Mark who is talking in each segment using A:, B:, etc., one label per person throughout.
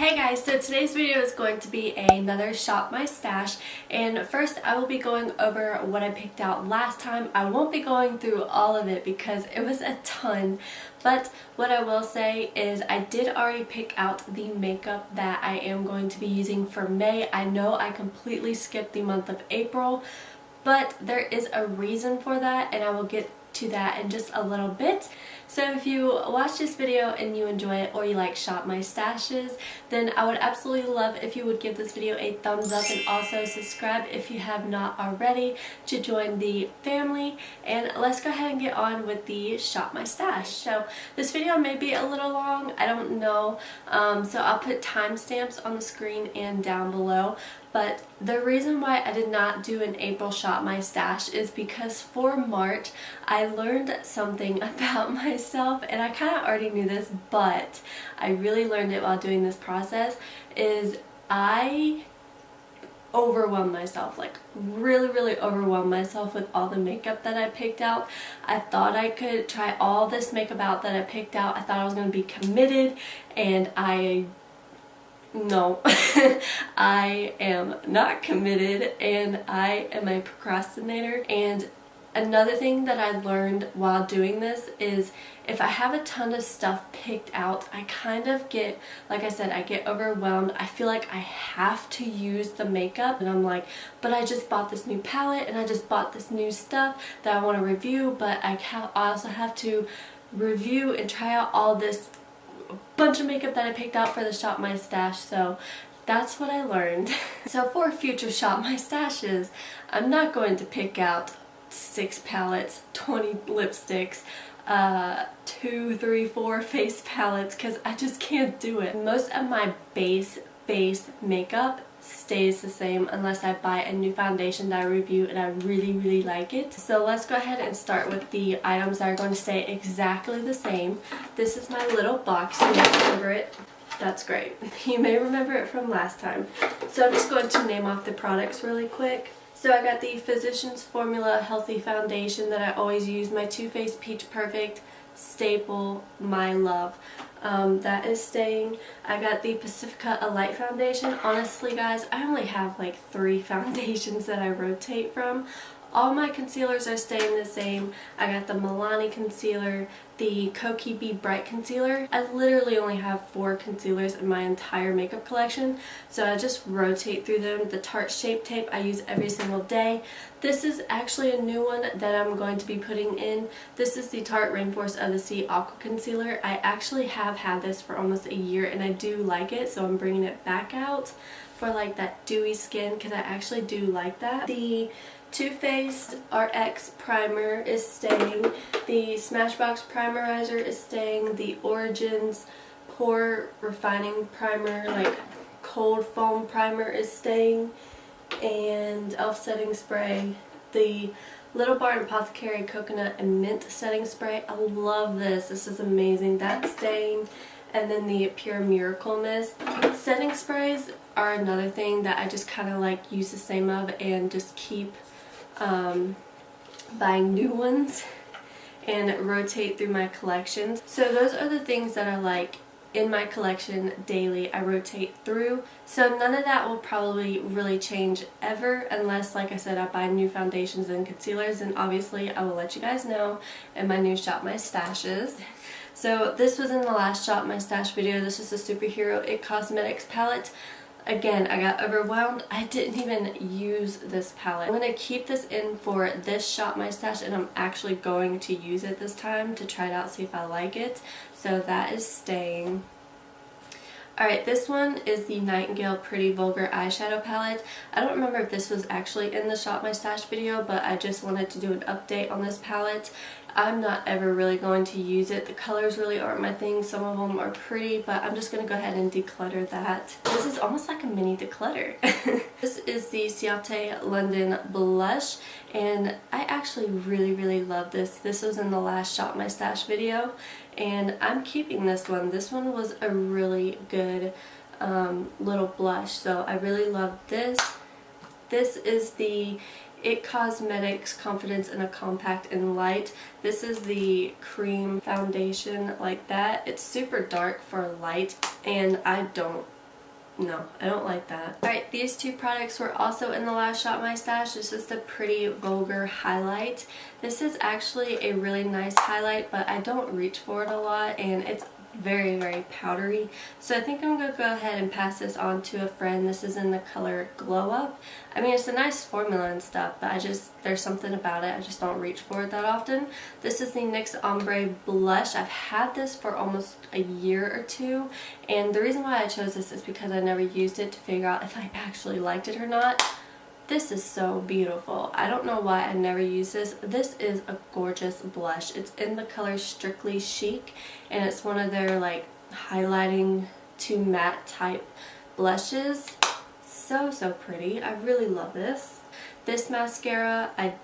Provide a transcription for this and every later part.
A: Hey guys, so today's video is going to be another Shop My Stash, and first I will be going over what I picked out last time. I won't be going through all of it because it was a ton, but what I will say is I did already pick out the makeup that I am going to be using for May. I know I completely skipped the month of April, but there is a reason for that, and I will get to that in just a little bit. So if you watch this video and you enjoy it, or you like Shop My Stashes, then I would absolutely love if you would give this video a thumbs up and also subscribe if you have not already to join the family. And let's go ahead and get on with the Shop My Stash. So this video may be a little long, I don't know, so I'll put timestamps on the screen and down below. But the reason why I did not do an April Shop My Stash is because for March I learned something about myself, and I kind of already knew this, but I really learned it while doing this process, is I overwhelmed myself, like really overwhelmed myself with all the makeup that I picked out. I thought I could try all this makeup out that I picked out. I thought I was going to be committed, and no, I am not committed, and I am a procrastinator. And another thing that I learned while doing this is if I have a ton of stuff picked out, I kind of get, like I said, I get overwhelmed. I feel like I have to use the makeup, and I'm like, but I just bought this new palette and I just bought this new stuff that I want to review, but I also have to review and try out all this bunch of makeup that I picked out for the Shop My Stash. So that's what I learned. So for future Shop My Stashes, I'm not going to pick out 6 palettes, 20 lipsticks, 2, 3, 4 face palettes, because I just can't do it. Most of my base makeup stays the same unless I buy a new foundation that I review and I really like it. So let's go ahead and start with the items that are going to stay exactly the same. This is my little box. You may remember it. That's great. You may remember it from last time. So I'm just going to name off the products really quick. So I got the Physicians Formula Healthy Foundation that I always use, my Too Faced Peach Perfect staple, my love. That is staying. I got the Pacifica A Light Foundation. Honestly guys, I only have like 3 foundations that I rotate from. All my concealers are staying the same. I got the Milani concealer, the Koki Be Bright concealer. I literally only have 4 concealers in my entire makeup collection, so I just rotate through them. The Tarte Shape Tape I use every single day. This is actually a new one that I'm going to be putting in. This is the Tarte Rainforest of the Sea Aqua Concealer. I actually have had this for almost a year and I do like it, so I'm bringing it back out for like that dewy skin because I actually do like that. The Too Faced RX Primer is staying. The Smashbox Primerizer is staying. The Origins Pore Refining Primer, like cold foam primer, is staying. And e.l.f. setting spray. The Little Barn Apothecary Coconut and Mint setting spray. I love this. This is amazing. That's staying. And then the Pure Miracle Mist. Setting sprays are another thing that I just kind of like use the same of and just keep buying new ones and rotate through my collections. So those are the things that are like in my collection daily. I rotate through, so none of that will probably really change ever unless, like I said, I buy new foundations and concealers, and obviously I will let you guys know in my new Shop My Stashes. So this was in the last Shop My Stash video. This is the Superhero It Cosmetics palette. Again, I got overwhelmed. I didn't even use this palette. I'm going to keep this in for this Shop My Stash, and I'm actually going to use it this time to try it out, see if I like it. So that is staying. Alright, this one is the Nightingale Pretty Vulgar Eyeshadow Palette. I don't remember if this was actually in the Shop My Stash video, but I just wanted to do an update on this palette. I'm not ever really going to use it. The colors really aren't my thing. Some of them are pretty, but I'm just going to go ahead and declutter that. This is almost like a mini declutter. This is the Ciate London Blush, and I actually really love this. This was in the last Shop My Stash video, and I'm keeping this one. This one was a really good little blush, so I really love this. This is the It Cosmetics Confidence in a Compact and Light. This is the cream foundation like that. It's super dark for light, and I don't no, I don't like that. Alright, these two products were also in the last Shop My Stash. This is the Pretty Vulgar Highlight. This is actually a really nice highlight, but I don't reach for it a lot, and it's very, very powdery. So I think I'm going to go ahead and pass this on to a friend. This is in the color Glow Up. I mean, it's a nice formula and stuff, but there's something about it. I just don't reach for it that often. This is the NYX Ombre Blush. I've had this for almost a year or two, and the reason why I chose this is because I never used it to figure out if I actually liked it or not. This is so beautiful. I don't know why I never use this. This is a gorgeous blush. It's in the color Strictly Chic, and it's one of their like highlighting to matte type blushes. So pretty. I really love this. This mascara, I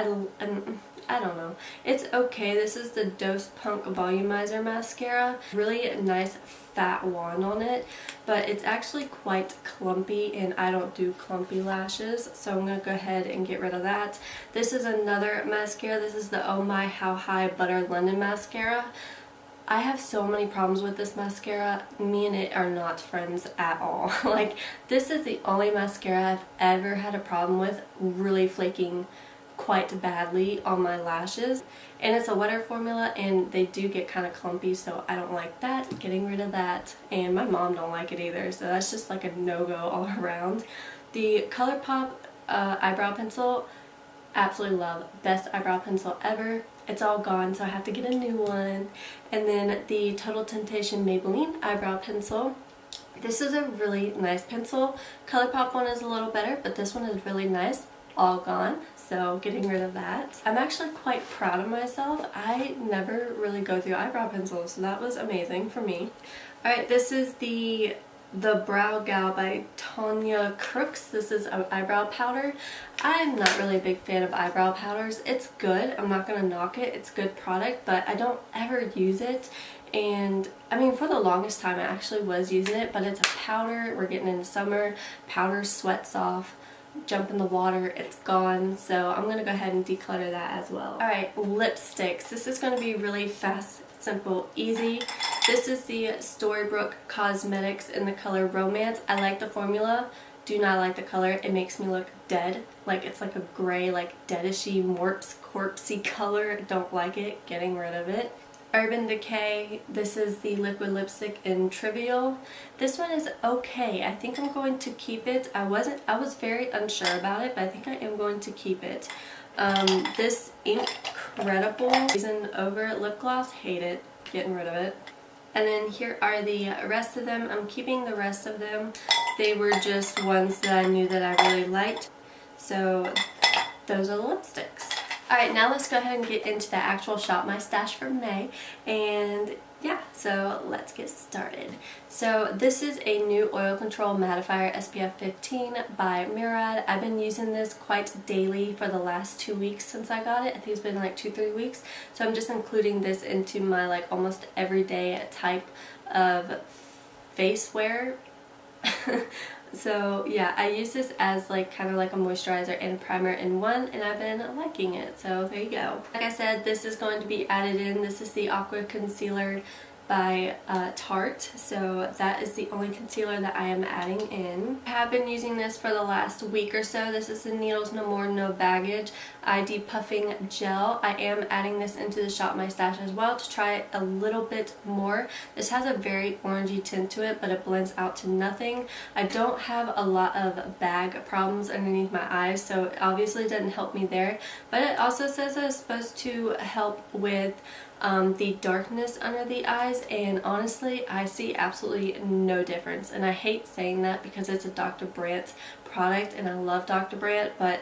A: don't know. It's okay. This is the Dose Punk Volumizer Mascara. Really nice fat wand on it, but it's actually quite clumpy, and I don't do clumpy lashes, so I'm going to go ahead and get rid of that. This is another mascara. This is the Oh My How High Butter London Mascara. I have so many problems with this mascara. Me and it are not friends at all. Like, this is the only mascara I've ever had a problem with really flaking quite badly on my lashes, and it's a wetter formula, and they do get kind of clumpy, so I don't like that. Getting rid of that, and my mom don't like it either, so that's just like a no-go all around. The ColourPop eyebrow pencil, absolutely love. Best eyebrow pencil ever. It's all gone, so I have to get a new one. And then the Total Temptation Maybelline eyebrow pencil. This is a really nice pencil. ColourPop one is a little better, but this one is really nice. All gone, so getting rid of that. I'm actually quite proud of myself. I never really go through eyebrow pencils, so that was amazing for me. Alright, this is the Brow Gal by Tanya Crooks. This is an eyebrow powder. I'm not really a big fan of eyebrow powders. It's good. I'm not going to knock it. It's a good product, but I don't ever use it. And I mean, for the longest time I actually was using it, but it's a powder. We're getting into summer. Powder sweats off. Jump in the water, it's gone, so I'm going to go ahead and declutter that as well. Alright, lipsticks. This is going to be really fast, simple, easy. This is the Storybrooke Cosmetics in the color Romance. I like the formula, do not like the color. It makes me look dead. Like, it's like a gray, like deadishy, corpsey color. Don't like it. Getting rid of it. Urban Decay, this is the liquid lipstick in Trivial. This one is okay. I think I'm going to keep it. I was very unsure about it, but I think I am going to keep it. This Incredible Reason Over lip gloss, hate it. Getting rid of it. And then here are the rest of them. I'm keeping the rest of them. They were just ones that I knew that I really liked. So those are the lipsticks. Alright, now let's go ahead and get into the actual Shop My Stash for May, and yeah, so let's get started. So this is a new oil control mattifier SPF 15 by Murad. I've been using this quite daily for the last 2 weeks since I got it. I think it's been like 2-3 weeks, so I'm just including this into my like almost everyday type of face wear. So yeah, I use this as like kind of like a moisturizer and primer in one, and I've been liking it, so there you go. Like I said, this is going to be added in. This is the Aqua Concealer by Tarte, so that is the only concealer that I am adding in. I have been using this for the last week or so. This is the Needles No More No Baggage Eye Depuffing Gel. I am adding this into the Shop My Stash as well to try it a little bit more. This has a very orangey tint to it, but it blends out to nothing. I don't have a lot of bag problems underneath my eyes, so it obviously didn't help me there, but it also says that it's supposed to help with the darkness under the eyes, and honestly I see absolutely no difference, and I hate saying that because it's a Dr. Brandt product and I love Dr. Brandt, but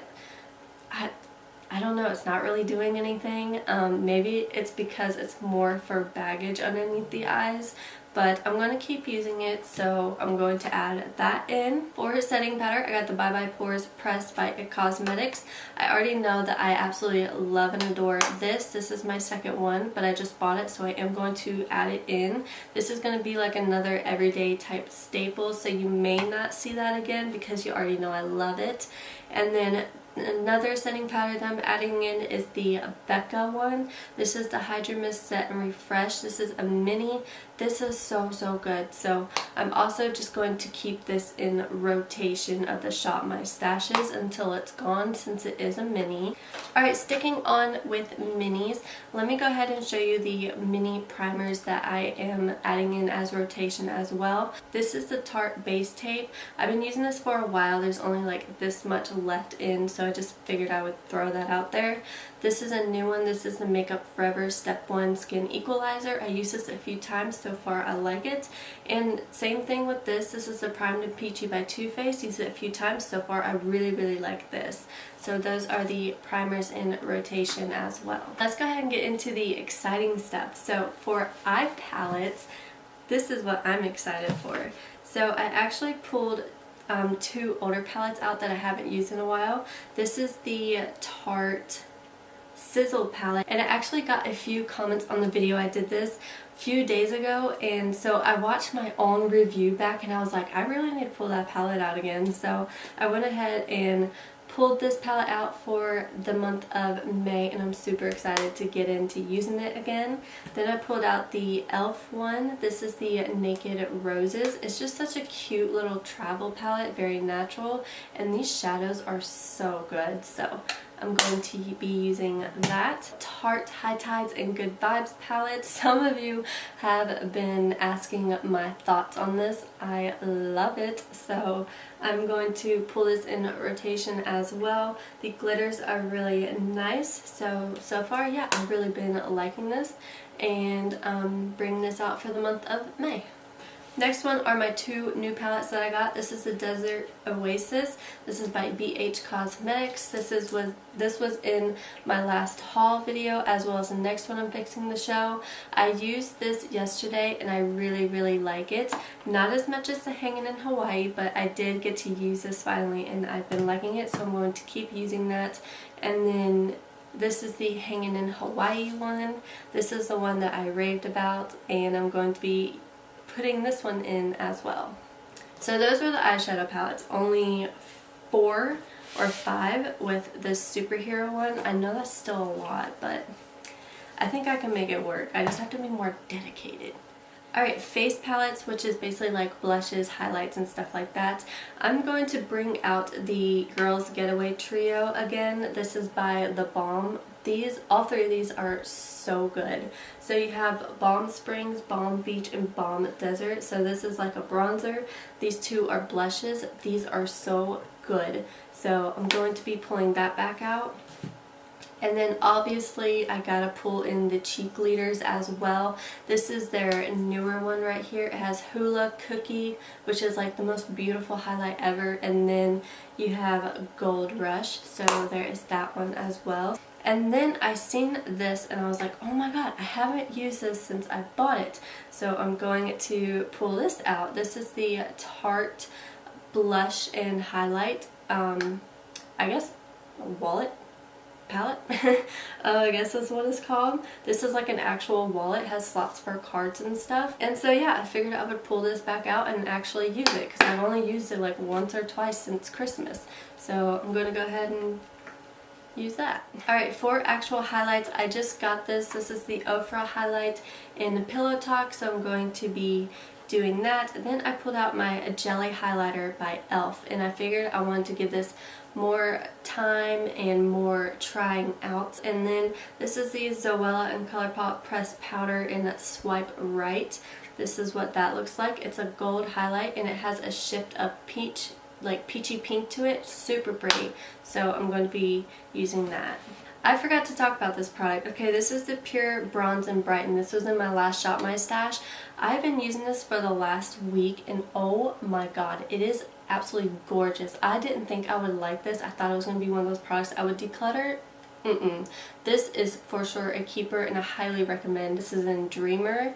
A: I don't know, it's not really doing anything. Maybe it's because it's more for baggage underneath the eyes, but I'm going to keep using it, so I'm going to add that in. For setting powder, I got the Bye Bye Pores Pressed by It Cosmetics. I already know that I absolutely love and adore this. This is my second one, but I just bought it, so I am going to add it in. This is going to be like another everyday type staple, so you may not see that again because you already know I love it. And then Another setting powder that I'm adding in is the Becca one. This is the Hydro Mist Set and Refresh. This is a mini. This is so good. So I'm also just going to keep this in rotation of the Shop My Stashes until it's gone, since it is a mini. Alright, sticking on with minis, let me go ahead and show you the mini primers that I am adding in as rotation as well. This is the Tarte Base Tape. I've been using this for a while. There's only like this much left in, so I just figured I would throw that out there. This is a new one. This is the Makeup Forever Step 1 Skin Equalizer. I used this a few times. So far I like it. And same thing with this. This is the Primed and Peachy by Too Faced. Used it a few times. So far I really like this. So those are the primers in rotation as well. Let's go ahead and get into the exciting stuff. So for eye palettes, this is what I'm excited for. So I actually pulled two older palettes out that I haven't used in a while. This is the Tarte Sizzle palette, and I actually got a few comments on the video I did this a few days ago, and so I watched my own review back and I was like, I really need to pull that palette out again. So I went ahead and pulled this palette out for the month of May, and I'm super excited to get into using it again. Then I pulled out the e.l.f. one. This is the Naked Roses. It's just such a cute little travel palette, very natural, and these shadows are so good. So I'm going to be using that. Tarte High Tides and Good Vibes palette. Some of you have been asking my thoughts on this. I love it, so I'm going to pull this in rotation as well. The glitters are really nice, so far, yeah, I've really been liking this, and bringing this out for the month of May. Next one are my two new palettes that I got. This is the Desert Oasis. This is by BH Cosmetics. This was in my last haul video, as well as the next one I'm fixing to show. I used this yesterday and I really like it. Not as much as the Hanging in Hawaii, but I did get to use this finally and I've been liking it, so I'm going to keep using that. And then this is the Hanging in Hawaii one. This is the one that I raved about, and I'm going to be putting this one in as well. So those were the eyeshadow palettes. Only 4 or 5 with this superhero one. I know that's still a lot, but I think I can make it work. I just have to be more dedicated. Alright, face palettes, which is basically like blushes, highlights, and stuff like that. I'm going to bring out the Girls Getaway Trio again. This is by The Balm. All three of these are so good. So you have Balm Springs, Balm Beach, and Balm Desert. So this is like a bronzer. These two are blushes. These are so good. So I'm going to be pulling that back out. And then obviously I gotta pull in the cheek leaders as well. This is their newer one right here. It has Hula Cookie, which is like the most beautiful highlight ever. And then you have Gold Rush. So there is that one as well. And then I seen this and I was like, oh my god, I haven't used this since I bought it. So I'm going to pull this out. This is the Tarte Blush and Highlight, I guess, wallet palette. I guess that's what it's called. This is like an actual wallet. It has slots for cards and stuff. And so yeah, I figured I would pull this back out and actually use it, because I've only used it like once or twice since Christmas. So I'm going to go ahead and use that. Alright, for actual highlights, I just got this. This is the Ofra highlight in Pillow Talk, so I'm going to be doing that. And then I pulled out my Jelly highlighter by e.l.f. and I figured I wanted to give this more time and more trying out. And then this is the Zoella and ColourPop pressed powder in Swipe Right. This is what that looks like. It's a gold highlight and it has a shift of peach, like peachy pink to it. Super pretty. So I'm going to be using that. I forgot to talk about this product. Okay, this is the Pure Bronze and Brighten. This was in my last Shop My Stash. I've been using this for the last week and oh my god, it is absolutely gorgeous. I didn't think I would like this. I thought it was going to be one of those products I would declutter. This is for sure a keeper and I highly recommend. This is in Dreamer.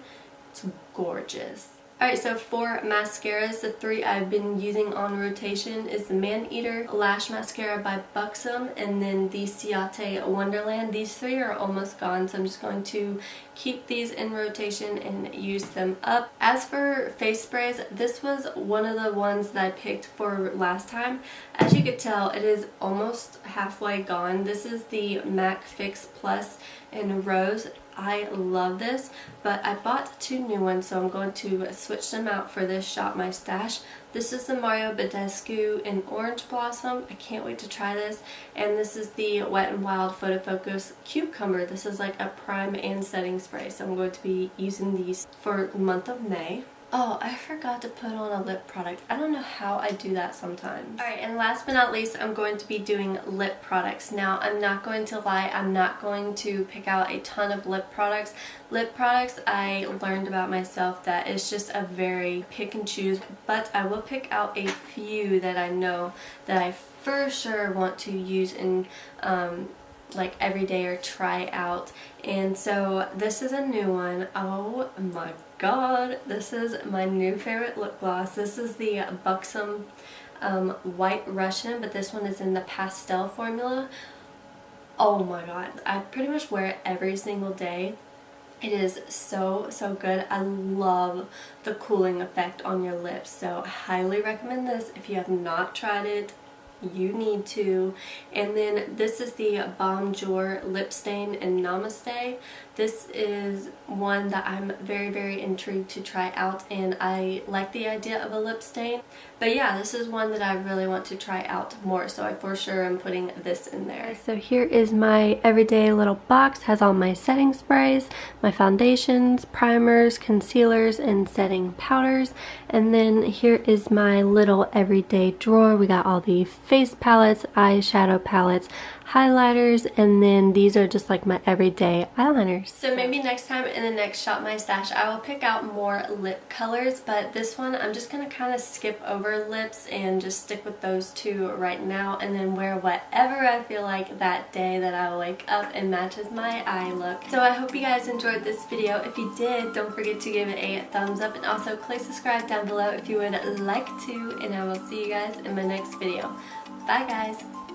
A: It's gorgeous. Alright, so for mascaras, the 3 I've been using on rotation is the Man Eater Lash Mascara by Buxom, and then the Ciate Wonderland. These 3 are almost gone, so I'm just going to keep these in rotation and use them up. As for face sprays, this was one of the ones that I picked for last time. As you could tell, it is almost halfway gone. This is the MAC Fix Plus in Rose. I love this, but I bought 2 new ones, so I'm going to switch them out for this Shop My Stash. This is the Mario Badescu in Orange Blossom. I can't wait to try this. And this is the Wet n Wild Photo Focus Cucumber. This is like a prime and setting spray, so I'm going to be using these for the month of May. Oh, I forgot to put on a lip product. I don't know how I do that sometimes. Alright, and last but not least, I'm going to be doing lip products. Now, I'm not going to lie, I'm not going to pick out a ton of lip products. Lip products, I learned about myself that it's just a very pick and choose, but I will pick out a few that I know that I for sure want to use in like every day or try out. And so this is a new one. Oh my god, this is my new favorite lip gloss. This is the Buxom White Russian, but this one is in the pastel formula. Oh my god, I pretty much wear it every single day. It is so good. I love the cooling effect on your lips, so I highly recommend this. If you have not tried it, you need to. And then this is the Bonjour Lip Stain in Namaste. This is one that I'm very intrigued to try out, and I like the idea of a lip stain. But yeah, this is one that I really want to try out more, so I for sure am putting this in there. So here is my everyday little box. Has all my setting sprays, my foundations, primers, concealers, and setting powders. And then here is my little everyday drawer. We got all the face palettes, eyeshadow palettes, highlighters, and then these are just like my everyday eyeliners. So maybe next time in the next Shop My Stash I will pick out more lip colors, but this one I'm just going to kind of skip over lips and just stick with those 2 right now, and then wear whatever I feel like that day that I wake up and matches my eye look. So I hope you guys enjoyed this video. If you did, don't forget to give it a thumbs up, and also click subscribe down below if you would like to, and I will see you guys in my next video. Bye guys!